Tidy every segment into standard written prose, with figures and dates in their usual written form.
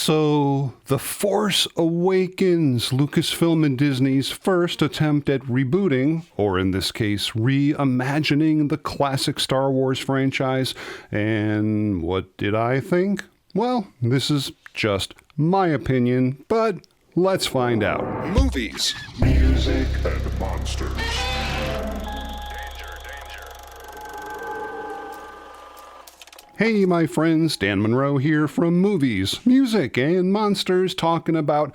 So, The Force Awakens, Lucasfilm and Disney's first attempt at rebooting, or in this case, reimagining the classic Star Wars franchise. And what did I think? Well, this is just my opinion, but let's find out. Movies, music, and monsters. Hey, my friends, Dan Monroe here from Movies, Music, and Monsters, talking about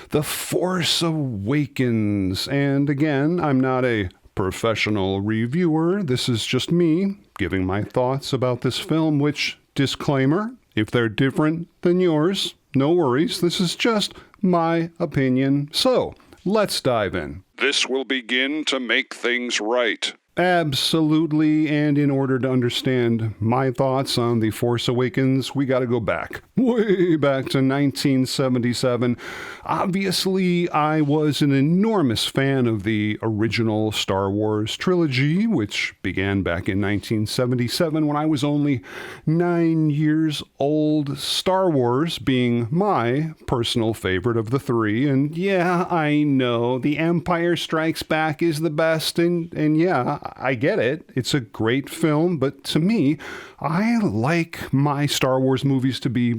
The Force Awakens. And again, I'm not a professional reviewer. This is just me giving my thoughts about this film, which, disclaimer, if they're different than yours, no worries. This is just my opinion. So, let's dive in. This will begin to make things right. Absolutely, and in order to understand my thoughts on The Force Awakens, we got to go back, way back to 1977. Obviously, I was an enormous fan of the original Star Wars trilogy, which began back in 1977 when I was only 9 years old, Star Wars being my personal favorite of the three. And yeah, I know, The Empire Strikes Back is the best, and yeah, I get it. It's a great film, but to me, I like my Star Wars movies to be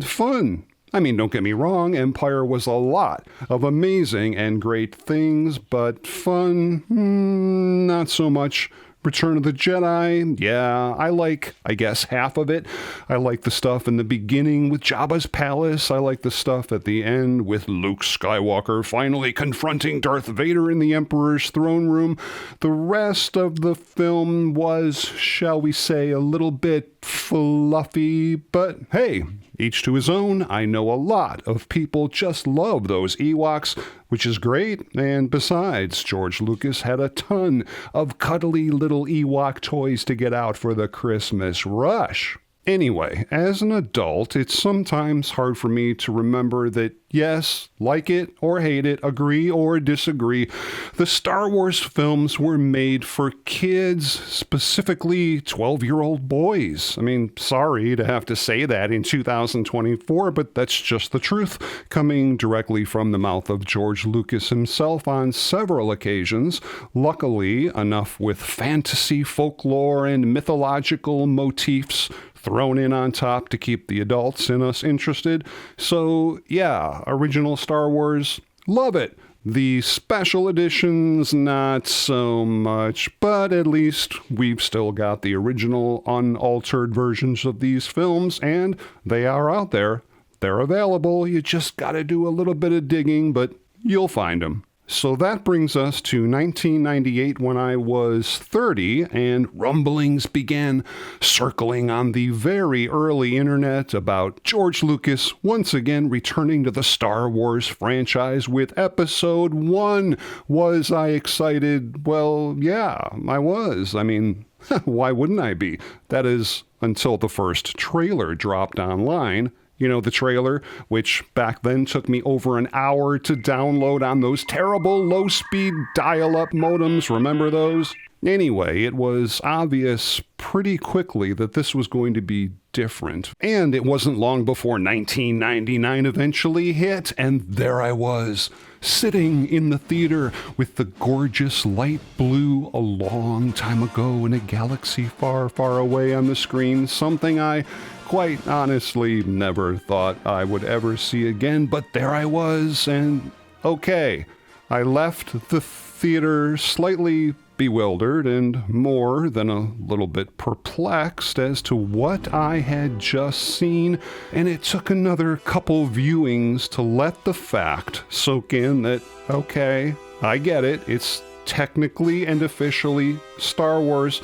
fun. I mean, don't get me wrong, Empire was a lot of amazing and great things, but fun, not so much. Return of the Jedi, yeah, I like, I guess, half of it. I like the stuff in the beginning with Jabba's palace. I like the stuff at the end with Luke Skywalker finally confronting Darth Vader in the Emperor's throne room. The rest of the film was, shall we say, a little bit fluffy, but hey, each to his own. I know a lot of people just love those Ewoks, which is great. And besides, George Lucas had a ton of cuddly little Ewok toys to get out for the Christmas rush. Anyway, as an adult, it's sometimes hard for me to remember that, yes, like it or hate it, agree or disagree, the Star Wars films were made for kids, specifically 12-year-old boys. I mean, sorry to have to say that in 2024, but that's just the truth, coming directly from the mouth of George Lucas himself on several occasions. Luckily, enough with fantasy, folklore, and mythological motifs thrown in on top to keep the adults in us interested. So, yeah, original Star Wars, love it. The special editions, not so much, but at least we've still got the original unaltered versions of these films, and they are out there. They're available. You just got to do a little bit of digging, but you'll find them. So that brings us to 1998 when I was 30 and rumblings began circling on the very early internet about George Lucas once again returning to the Star Wars franchise with Episode 1. Was I excited? Well, yeah, I was. I mean, why wouldn't I be? That is, until the first trailer dropped online. You know, the trailer, which back then took me over an hour to download on those terrible low-speed dial-up modems. Remember those? Anyway, it was obvious pretty quickly that this was going to be different. And it wasn't long before 1999 eventually hit, and there I was, sitting in the theater with the gorgeous light blue a long time ago in a galaxy far, far away on the screen, something I quite honestly never thought I would ever see again, but there I was, and okay, I left the theater slightly bewildered and more than a little bit perplexed as to what I had just seen, and it took another couple viewings to let the fact soak in that, okay, I get it, it's technically and officially Star Wars,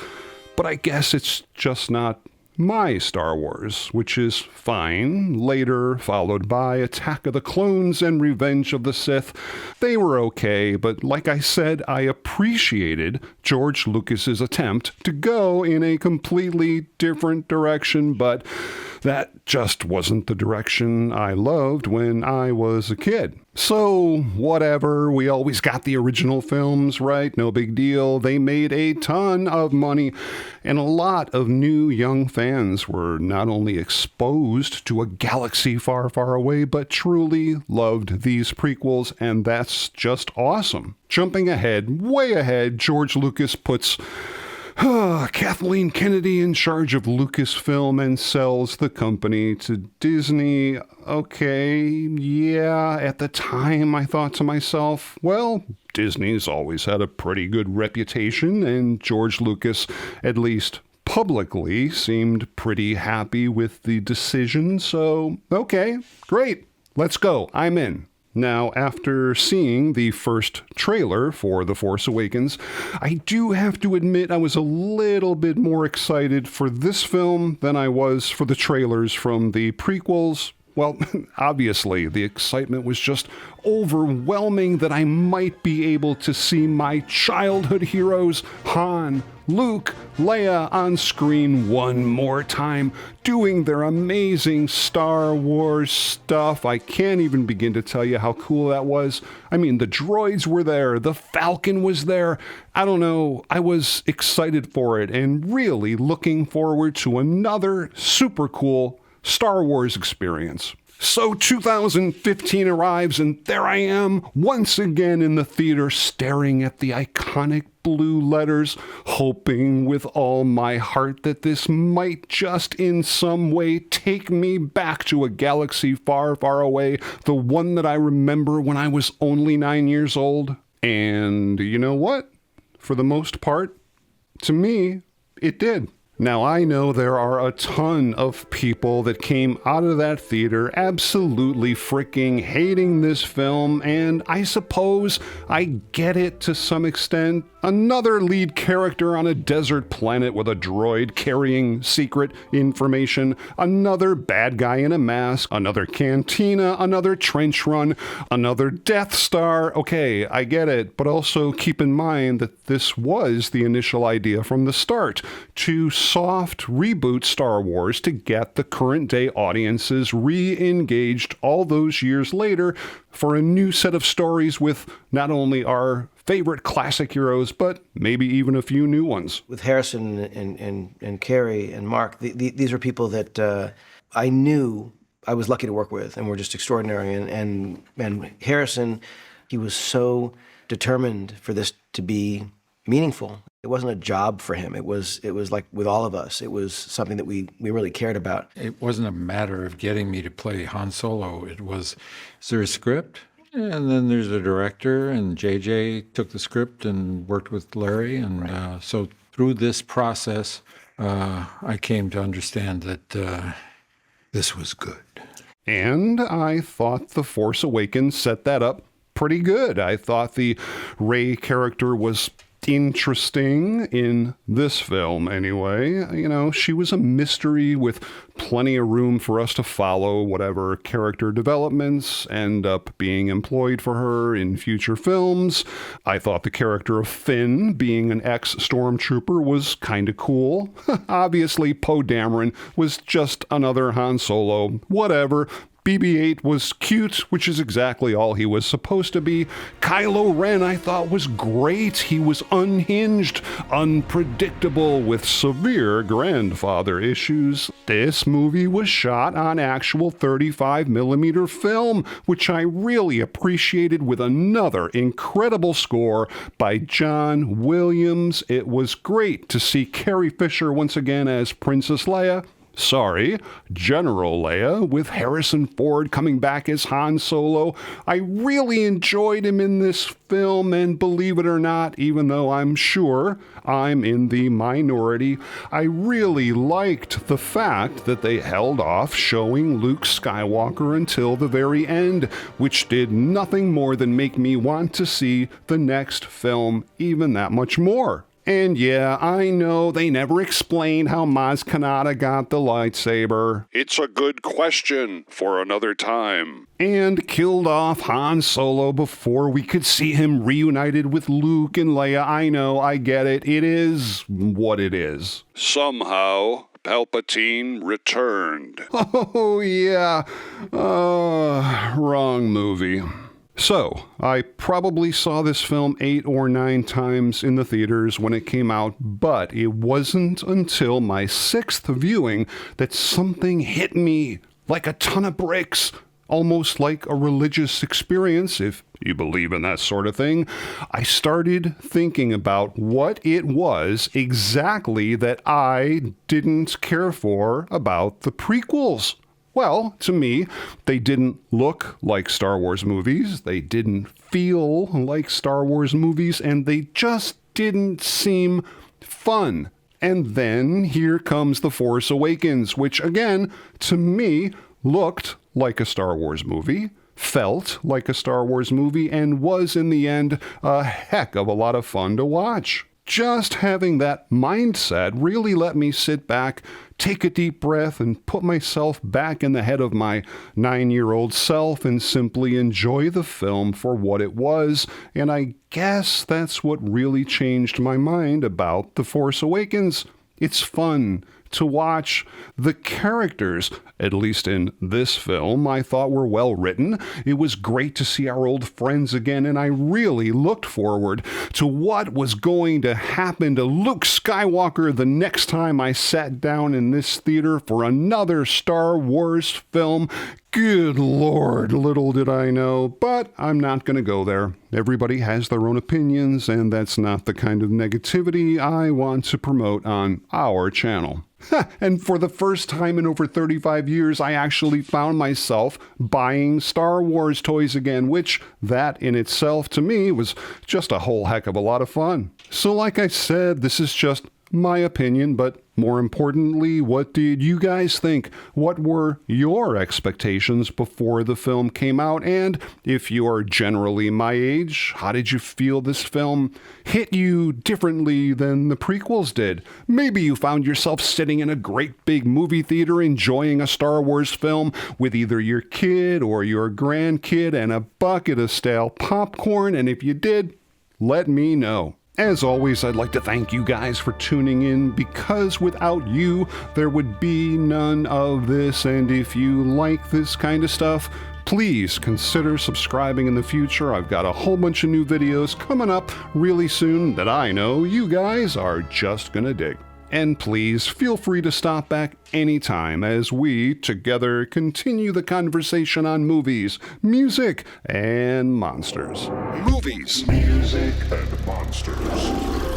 but I guess it's just not my Star Wars, which is fine. Later, followed by Attack of the Clones and Revenge of the Sith. They were okay, but like I said, I appreciated George Lucas's attempt to go in a completely different direction, but that just wasn't the direction I loved when I was a kid. So, whatever, we always got the original films, right? No big deal. They made a ton of money, and a lot of new young fans fans were not only exposed to a galaxy far, far away, but truly loved these prequels, and that's just awesome. Jumping ahead, way ahead, George Lucas puts Kathleen Kennedy in charge of Lucasfilm and sells the company to Disney. Okay, yeah, at the time I thought to myself, well, Disney's always had a pretty good reputation, and George Lucas, at least publicly, seemed pretty happy with the decision, so okay, great, let's go, I'm in. Now, after seeing the first trailer for The Force Awakens, I do have to admit I was a little bit more excited for this film than I was for the trailers from the prequels. Well, obviously, the excitement was just overwhelming that I might be able to see my childhood heroes, Han, Luke, Leia, on screen one more time, doing their amazing Star Wars stuff. I can't even begin to tell you how cool that was. I mean, the droids were there, the Falcon was there. I don't know, I was excited for it and really looking forward to another super cool Star Wars experience. So 2015 arrives, and there I am, once again in the theater, staring at the iconic blue letters, hoping with all my heart that this might just in some way take me back to a galaxy far, far away, the one that I remember when I was only 9 years old. And you know what? For the most part, to me, it did. Now, I know there are a ton of people that came out of that theater absolutely freaking hating this film, and I suppose I get it to some extent. Another lead character on a desert planet with a droid carrying secret information, another bad guy in a mask, another cantina, another trench run, another Death Star. Okay, I get it, but also keep in mind that this was the initial idea from the start, to soft reboot Star Wars to get the current day audiences re-engaged all those years later for a new set of stories with not only our favorite classic heroes, but maybe even a few new ones. With Harrison and Carrie and Mark, these are people that I knew I was lucky to work with and were just extraordinary. And Harrison, he was so determined for this to be meaningful. It wasn't a job for him. It was like with all of us. It was something that we really cared about. It wasn't a matter of getting me to play Han Solo. It was, is there a script? And then there's a director, and JJ took the script and worked with Larry. And so through this process, I came to understand that this was good. And I thought The Force Awakens set that up pretty good. I thought the Rey character was interesting in this film anyway. You know, she was a mystery with plenty of room for us to follow whatever character developments end up being employed for her in future films. I thought the character of Finn being an ex-stormtrooper was kind of cool. Obviously, Poe Dameron was just another Han Solo. Whatever. BB-8 was cute, which is exactly all he was supposed to be. Kylo Ren, I thought, was great. He was unhinged, unpredictable, with severe grandfather issues. This movie was shot on actual 35mm film, which I really appreciated, with another incredible score by John Williams. It was great to see Carrie Fisher once again as Princess Leia. Sorry, General Leia, with Harrison Ford coming back as Han Solo. I really enjoyed him in this film, and believe it or not, even though I'm sure I'm in the minority, I really liked the fact that they held off showing Luke Skywalker until the very end, which did nothing more than make me want to see the next film even that much more. And yeah, I know they never explained how Maz Kanata got the lightsaber. It's a good question for another time. And killed off Han Solo before we could see him reunited with Luke and Leia. I know, I get it. It is what it is. Somehow, Palpatine returned. Oh, yeah. Wrong movie. So, I probably saw this film 8 or 9 times in the theaters when it came out, but it wasn't until my 6th viewing that something hit me like a ton of bricks, almost like a religious experience, if you believe in that sort of thing. I started thinking about what it was exactly that I didn't care for about the prequels. Well, to me, they didn't look like Star Wars movies, they didn't feel like Star Wars movies, and they just didn't seem fun. And then here comes The Force Awakens, which again, to me, looked like a Star Wars movie, felt like a Star Wars movie, and was in the end a heck of a lot of fun to watch. Just having that mindset really let me sit back, take a deep breath, and put myself back in the head of my 9-year-old self and simply enjoy the film for what it was. And I guess that's what really changed my mind about The Force Awakens. It's fun to watch. The characters, at least in this film, I thought were well written. It was great to see our old friends again, and I really looked forward to what was going to happen to Luke Skywalker the next time I sat down in this theater for another Star Wars film. Good Lord, little did I know, but I'm not going to go there. Everybody has their own opinions, and that's not the kind of negativity I want to promote on our channel. And for the first time in over 35 years, I actually found myself buying Star Wars toys again, which that in itself to me was just a whole heck of a lot of fun. So like I said, this is just my opinion, but more importantly, what did you guys think? What were your expectations before the film came out? And if you're generally my age, how did you feel this film hit you differently than the prequels did? Maybe you found yourself sitting in a great big movie theater enjoying a Star Wars film with either your kid or your grandkid and a bucket of stale popcorn, and if you did, let me know. As always, I'd like to thank you guys for tuning in, because without you, there would be none of this. And if you like this kind of stuff, please consider subscribing in the future. I've got a whole bunch of new videos coming up really soon that I know you guys are just gonna dig. And please feel free to stop back anytime as we together continue the conversation on movies, music, and monsters. Movies, music, and monsters.